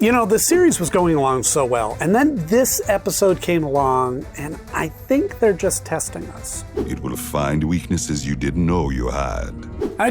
You know, the series was going along so well, and then this episode came along, and I think they're just testing us. It will find weaknesses you didn't know you had.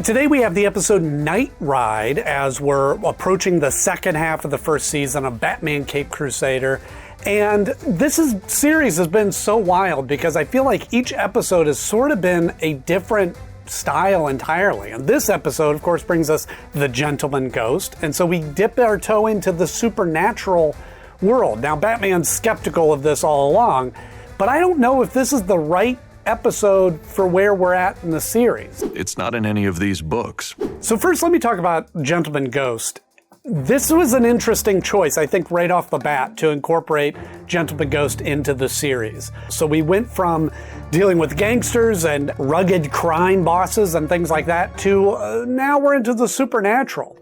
Today we have the episode Night Ride, as we're approaching the second half of the first season of Batman Caped Crusader. And this series has been so wild because I feel like each episode has sort of been a different style entirely. And this episode, of course, brings us the Gentleman Ghost. And so we dip our toe into the supernatural world. Now, Batman's skeptical of this all along, but I don't know if this is the right episode for where we're at in the series. It's not in any of these books. So first, let me talk about Gentleman Ghost. This was an interesting choice, I think, right off the bat to incorporate Gentleman Ghost into the series. So we went from dealing with gangsters and rugged crime bosses and things like that to now we're into the supernatural.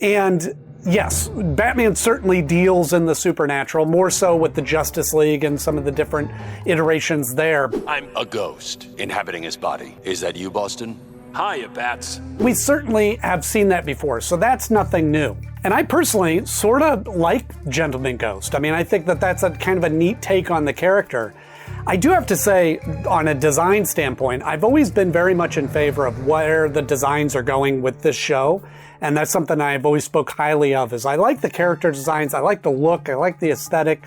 And yes, Batman certainly deals in the supernatural, more so with the Justice League and some of the different iterations there. I'm a ghost inhabiting his body. Is that you, Boston? Hiya, Bats. We certainly have seen that before, so that's nothing new. And I personally sort of like Gentleman Ghost. I mean, I think that that's a kind of a neat take on the character. I do have to say, on a design standpoint, I've always been very much in favor of where the designs are going with this show. And that's something I've always spoke highly of, is I like the character designs, I like the look, I like the aesthetic.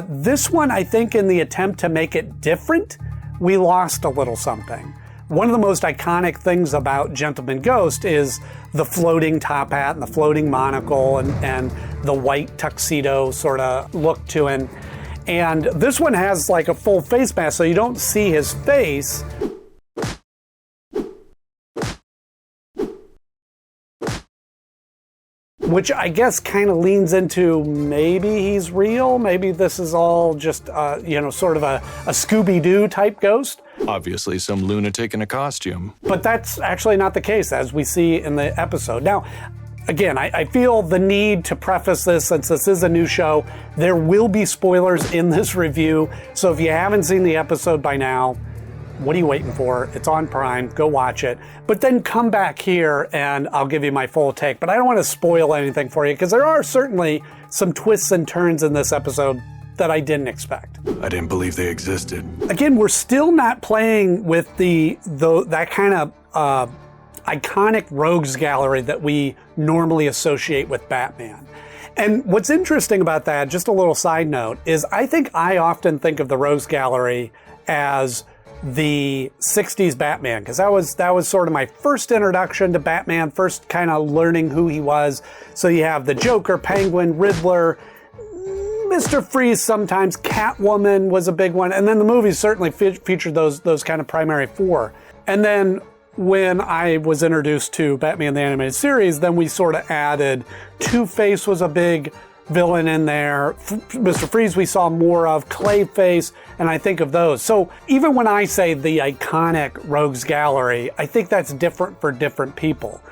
This one, I think in the attempt to make it different, we lost a little something. One of the most iconic things about Gentleman Ghost is the floating top hat and the floating monocle and the white tuxedo sort of look to him. And this one has like a full face mask, so you don't see his face. Which I guess kind of leans into maybe he's real, maybe this is all just, sort of a Scooby-Doo type ghost. Obviously some lunatic in a costume. But that's actually not the case, as we see in the episode. Now, again, I feel the need to preface this, since this is a new show, there will be spoilers in this review, so if you haven't seen the episode by now, what are you waiting for? It's on Prime, go watch it. But then come back here and I'll give you my full take. But I don't want to spoil anything for you, because there are certainly some twists and turns in this episode that I didn't expect. I didn't believe they existed. Again, we're still not playing with that kind of iconic rogues gallery that we normally associate with Batman. And what's interesting about that, just a little side note, is I think I often think of the rogues gallery as the 60s Batman, because that was sort of my first introduction to Batman, first kind of learning who he was. So you have the Joker, Penguin, Riddler, Mr. Freeze sometimes, Catwoman was a big one, and then the movies certainly featured those kind of primary four. And then when I was introduced to Batman the Animated Series, then we sort of added Two-Face was a big villain in there. Mr. Freeze we saw more of, Clayface, and I think of those. So even when I say the iconic rogues gallery, I think that's different for different people.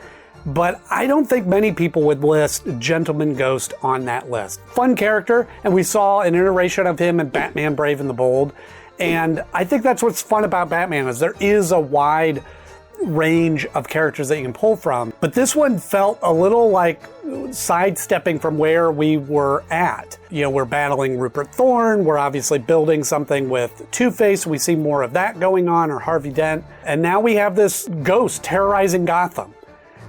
But I don't think many people would list Gentleman Ghost on that list. Fun character, and we saw an iteration of him in Batman Brave and the Bold. And I think that's what's fun about Batman, is there is a wide range of characters that you can pull from. But this one felt a little like sidestepping from where we were at. You know, we're battling Rupert Thorne, we're obviously building something with Two-Face, we see more of that going on, or Harvey Dent, and now we have this ghost terrorizing Gotham.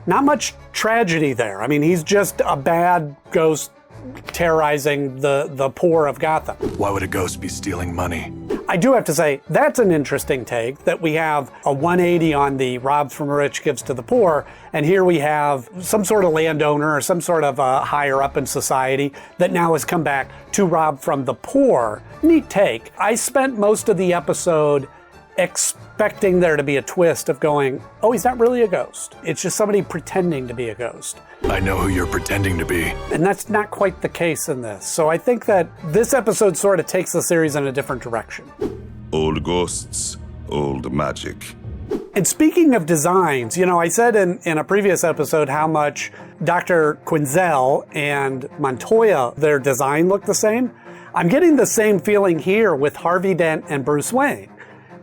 Not much tragedy there. I mean, he's just a bad ghost terrorizing the poor of Gotham. Why would a ghost be stealing money? I do have to say, that's an interesting take, that we have a 180 on the robs from the rich, gives to the poor, and here we have some sort of landowner or some sort of higher up in society that now has come back to rob from the poor. Neat take. I spent most of the episode expecting there to be a twist of going, oh, he's not really a ghost. It's just somebody pretending to be a ghost. I know who you're pretending to be. And that's not quite the case in this. So I think that this episode sort of takes the series in a different direction. Old ghosts, old magic. And speaking of designs, you know, I said in a previous episode how much Dr. Quinzel and Montoya, their design looked the same. I'm getting the same feeling here with Harvey Dent and Bruce Wayne.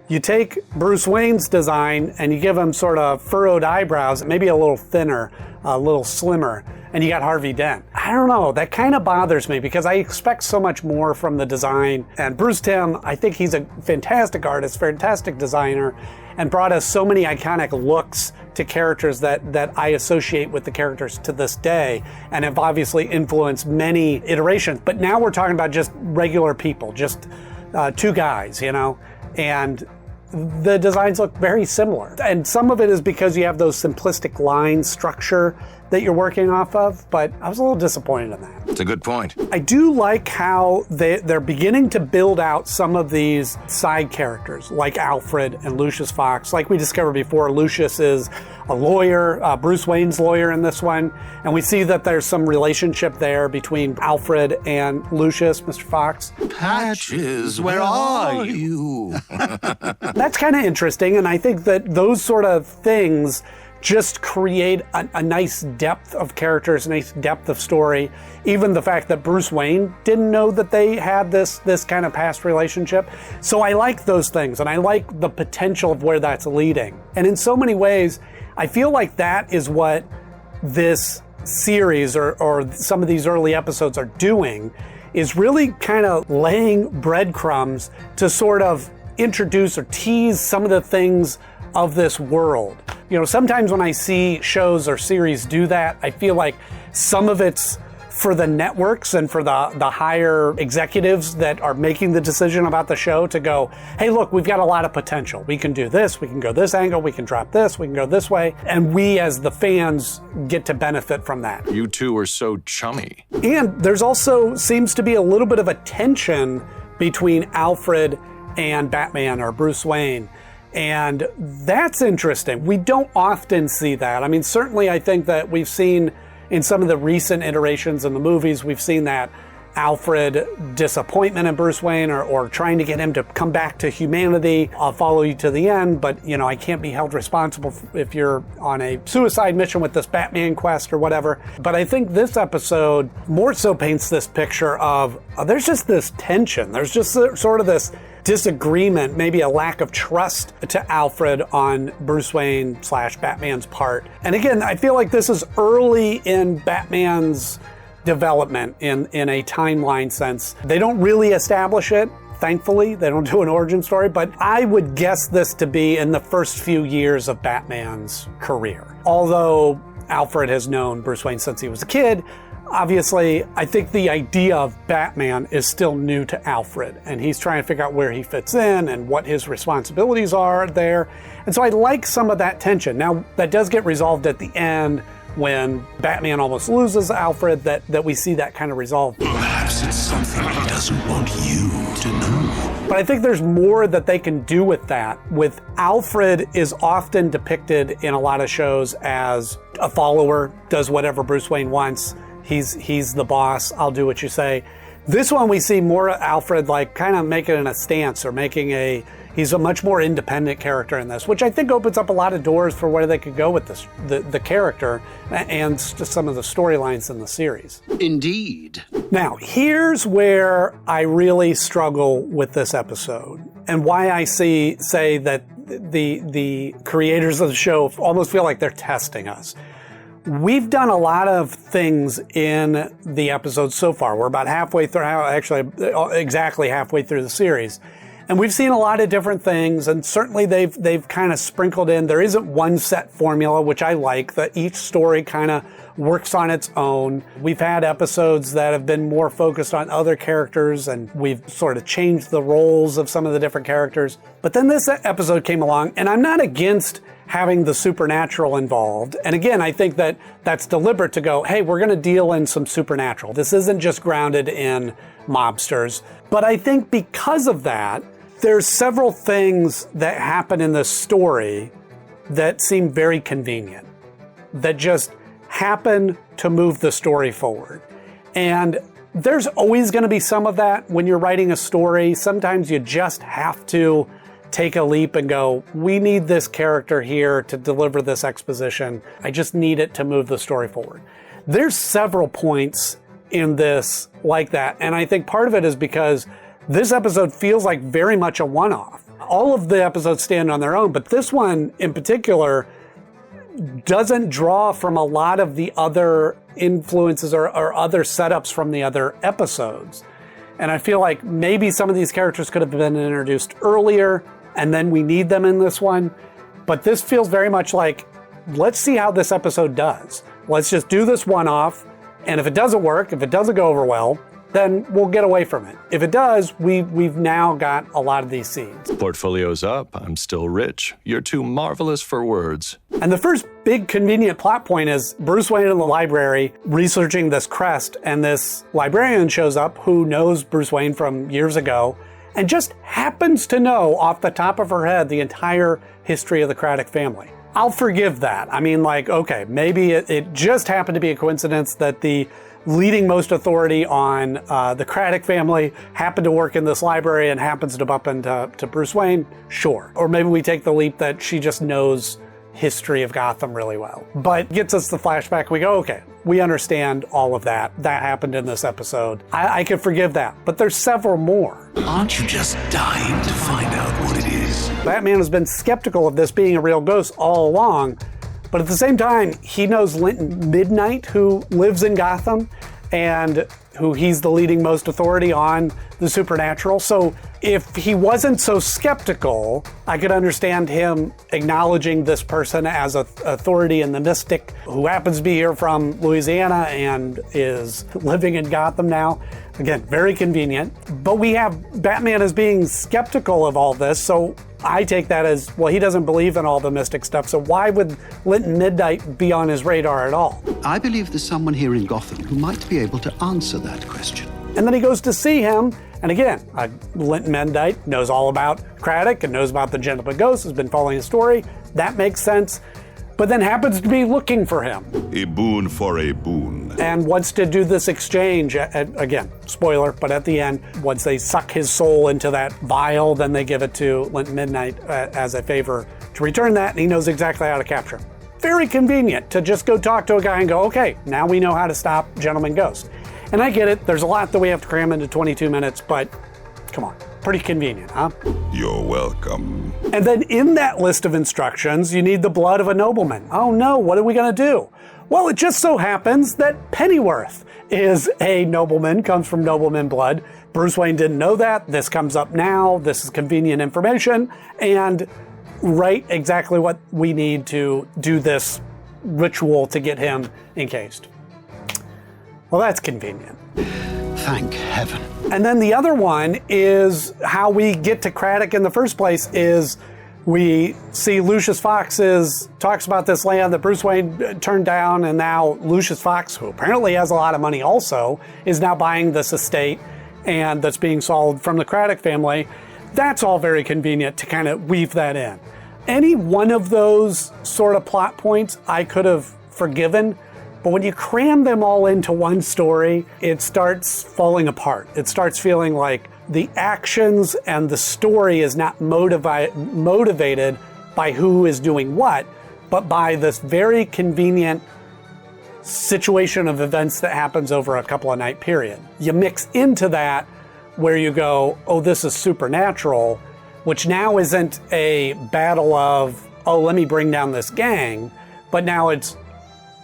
You take Bruce Wayne's design and you give him sort of furrowed eyebrows, maybe a little thinner, a little slimmer. and you got Harvey Dent. I don't know, that kind of bothers me because I expect so much more from the design. And Bruce Timm, I think he's a fantastic artist, fantastic designer, and brought us so many iconic looks to characters that I associate with the characters to this day, and have obviously influenced many iterations. But now we're talking about just regular people, just two guys, you know, and the designs look very similar. And some of it is because you have those simplistic line structure that you're working off of, but I was a little disappointed in that. It's a good point. I do like how they're beginning to build out some of these side characters, like Alfred and Lucius Fox. Like we discovered before, Lucius is a lawyer, Bruce Wayne's lawyer in this one, and we see that there's some relationship there between Alfred and Lucius, Mr. Fox. Patches, where are you? That's kind of interesting, and I think that those sort of things just create a nice depth of characters, a nice depth of story. Even the fact that Bruce Wayne didn't know that they had this kind of past relationship. So I like those things, and I like the potential of where that's leading. And in so many ways, I feel like that is what this series or some of these early episodes are doing, is really kind of laying breadcrumbs to sort of introduce or tease some of the things of this world. You know, sometimes when I see shows or series do that, I feel like some of it's for the networks and for the higher executives that are making the decision about the show to go, hey, look, we've got a lot of potential. We can do this, we can go this angle, we can drop this, we can go this way. And we as the fans get to benefit from that. You two are so chummy. And there's also seems to be a little bit of a tension between Alfred and Batman or Bruce Wayne. And that's interesting. We don't often see that. I mean, certainly I think that we've seen in some of the recent iterations in the movies, we've seen that Alfred disappointment in Bruce Wayne or trying to get him to come back to humanity. I'll follow you to the end, but you know, I can't be held responsible if you're on a suicide mission with this Batman quest or whatever. But I think this episode more so paints this picture of there's just this tension. There's just sort of this disagreement, maybe a lack of trust to Alfred on Bruce Wayne / Batman's part. And again, I feel like this is early in Batman's development in a timeline sense. They don't really establish it, thankfully. They don't do an origin story, but I would guess this to be in the first few years of Batman's career. Although Alfred has known Bruce Wayne since he was a kid, obviously, I think the idea of Batman is still new to Alfred, and he's trying to figure out where he fits in and what his responsibilities are there. And so I like some of that tension. Now, that does get resolved at the end when Batman almost loses Alfred, that we see that kind of resolved. Perhaps it's something he doesn't want you to know. But I think there's more that they can do with that. With Alfred is often depicted in a lot of shows as a follower, does whatever Bruce Wayne wants. He's the boss, I'll do what you say. This one we see more Alfred like kind of making a stance or he's a much more independent character in this, which I think opens up a lot of doors for where they could go with this, the character and just some of the storylines in the series. Indeed. Now, here's where I really struggle with this episode and why I say that the creators of the show almost feel like they're testing us. We've done a lot of things in the episode so far. We're about halfway through, actually exactly halfway through the series. And we've seen a lot of different things, and certainly they've kind of sprinkled in. There isn't one set formula, which I like, that each story kind of works on its own. We've had episodes that have been more focused on other characters, and we've sort of changed the roles of some of the different characters. But then this episode came along, and I'm not against having the supernatural involved. And again, I think that that's deliberate to go, hey, we're going to deal in some supernatural. This isn't just grounded in mobsters. But I think because of that, there's several things that happen in this story that seem very convenient, that just happen to move the story forward. And there's always going to be some of that when you're writing a story. Sometimes you just have to take a leap and go, we need this character here to deliver this exposition. I just need it to move the story forward. There's several points in this like that. And I think part of it is because this episode feels like very much a one-off. All of the episodes stand on their own, but this one in particular doesn't draw from a lot of the other influences or other setups from the other episodes. And I feel like maybe some of these characters could have been introduced earlier, and then we need them in this one. But this feels very much like, let's see how this episode does. Let's just do this one-off, and if it doesn't work, if it doesn't go over well, then we'll get away from it. If it does, we've now got a lot of these scenes. Portfolio's up. I'm still rich. You're too marvelous for words. And the first big convenient plot point is Bruce Wayne in the library researching this crest, and this librarian shows up who knows Bruce Wayne from years ago and just happens to know off the top of her head the entire history of the Craddock family. I'll forgive that. I mean, like, okay, maybe it just happened to be a coincidence that the leading most authority on the Craddock family happened to work in this library and happens to bump into Bruce Wayne, sure. Or maybe we take the leap that she just knows history of Gotham really well. But gets us the flashback, we go, okay, we understand all of that. That happened in this episode. I can forgive that, but there's several more. Aren't you just dying to find out what it is? Batman has been skeptical of this being a real ghost all along, but at the same time, he knows Linton Midnight, who lives in Gotham, and who he's the leading most authority on the supernatural. So if he wasn't so skeptical, I could understand him acknowledging this person as an authority in the mystic who happens to be here from Louisiana and is living in Gotham now. Again, very convenient. But we have Batman as being skeptical of all this, so I take that as, well, he doesn't believe in all the mystic stuff, so why would Linton Midnight be on his radar at all? I believe there's someone here in Gotham who might be able to answer that question. And then he goes to see him, and again, Linton Midnight knows all about Craddock and knows about the Gentleman Ghost, has been following his story. That makes sense. But then happens to be looking for him. A boon for a boon. And wants to do this exchange, again, spoiler, but at the end, once they suck his soul into that vial, then they give it to Linton Midnight as a favor to return that, and he knows exactly how to capture him. Very convenient to just go talk to a guy and go, okay, now we know how to stop Gentleman Ghost. And I get it, there's a lot that we have to cram into 22 minutes, but come on. Pretty convenient, huh? You're welcome. And then in that list of instructions, you need the blood of a nobleman. Oh no, what are we gonna do? Well, it just so happens that Pennyworth is a nobleman, comes from nobleman blood. Bruce Wayne didn't know that. This comes up now. This is convenient information. And right exactly what we need to do this ritual to get him encased. Well, that's convenient. Thank heaven. And then the other one is how we get to Craddock in the first place is we see Lucius Fox talks about this land that Bruce Wayne turned down, and now Lucius Fox, who apparently has a lot of money also, is now buying this estate and that's being sold from the Craddock family. That's all very convenient to kind of weave that in. Any one of those sort of plot points I could have forgiven, but when you cram them all into one story, it starts falling apart. It starts feeling like the actions and the story is not motivated by who is doing what, but by this very convenient situation of events that happens over a couple of night period. You mix into that where you go, oh, this is supernatural, which now isn't a battle of, oh, let me bring down this gang, but now it's,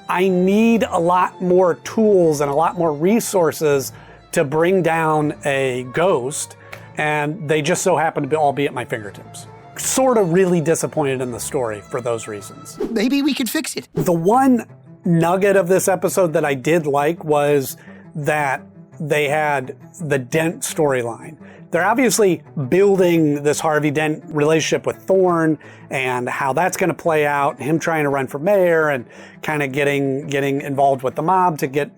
I need a lot more tools and a lot more resources to bring down a ghost, and they just so happen to all be at my fingertips. Sort of really disappointed in the story for those reasons. Maybe we could fix it. The one nugget of this episode that I did like was that they had the Dent storyline. They're obviously building this Harvey Dent relationship with Thorne and how that's going to play out, him trying to run for mayor and kind of getting involved with the mob to get,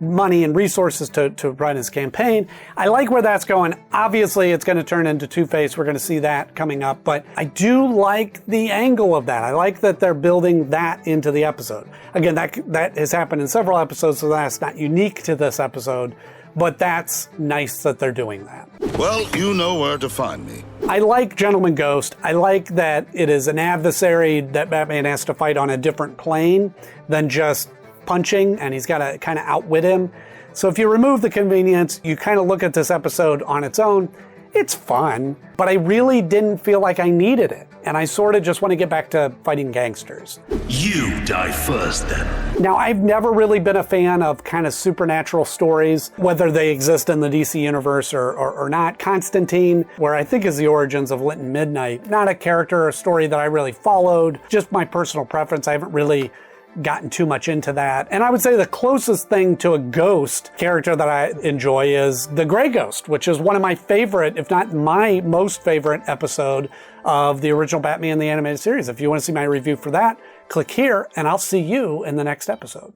money and resources to run his campaign. I like where that's going. Obviously, it's going to turn into Two-Face. We're going to see that coming up, but I do like the angle of that. I like that they're building that into the episode. Again, that has happened in several episodes, so that's not unique to this episode. But that's nice that they're doing that. Well, you know where to find me. I like Gentleman Ghost. I like that it is an adversary that Batman has to fight on a different plane than just punching, and he's got to kind of outwit him. So if you remove the convenience, you kind of look at this episode on its own, It's fun, but I really didn't feel like I needed it. And I sort of just want to get back to fighting gangsters. You die first, then. Now, I've never really been a fan of kind of supernatural stories, whether they exist in the DC universe or not. Constantine, where I think is the origins of Lit and Midnight, not a character or story that I really followed, just my personal preference. I haven't really gotten too much into that. And I would say the closest thing to a ghost character that I enjoy is the Grey Ghost, which is one of my favorite, if not my most favorite episode of the original Batman the Animated Series. If you want to see my review for that, click here and I'll see you in the next episode.